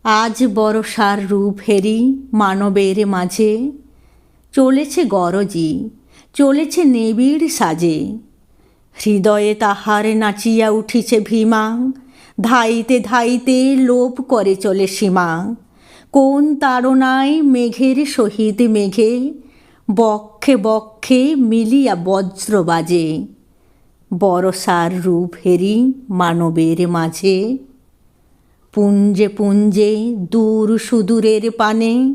আজ বরষার রূপ হেরি মানবের মাঝে, চলেছে গরজি, চলেছে নিবিড় সাজে। হৃদয়ে তাহার নাচিয়া উঠিছে ভীমা, ধাইতে ধাইতে লোভ করে চলে সীমা। কোন তাড়নায় মেঘের সহিত মেঘে, বক্ষে বক্ষে মিলিয়া বজ্র বাজে। বরষার রূপ হেরি মানবের মাঝে, পুঞ্জে পুঞ্জে দূর সুদূরের পানে,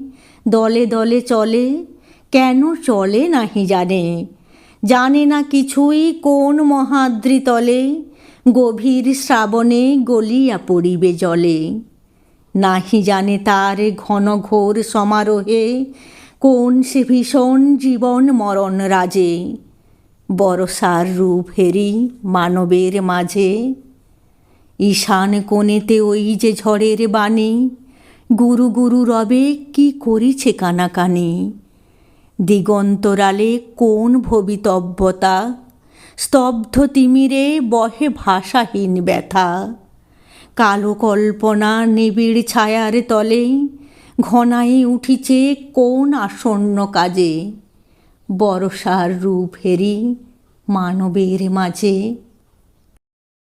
দলে দলে চলে, কেন চলে নাহি জানে। জানে না কিছুই কোন মহাদ্রি তলে, গভীর শ্রাবণে গলিয়া পড়িবে জলে। নাহি জানে তার ঘন ঘোর সমারোহে, কোন সে ভীষণ জীবন মরণ রাজে। বরষার রূপ হেরি মানবের মাঝে, ঈশান কোণেতে ওই যে ঝড়ের বাণী, গুরু গুরু রবে কি করিছে কানাকানি। দিগন্তরালে কোন ভবিতব্যতা, স্তব্ধ তিমিরে বহে ভাষাহীন ব্যথা। কালো কল্পনা নিবিড় ছায়ার তলে, ঘনায়ে উঠিছে কোন আসন্ন কাজে। বরষার রূপ হেরি মানবের মাঝে।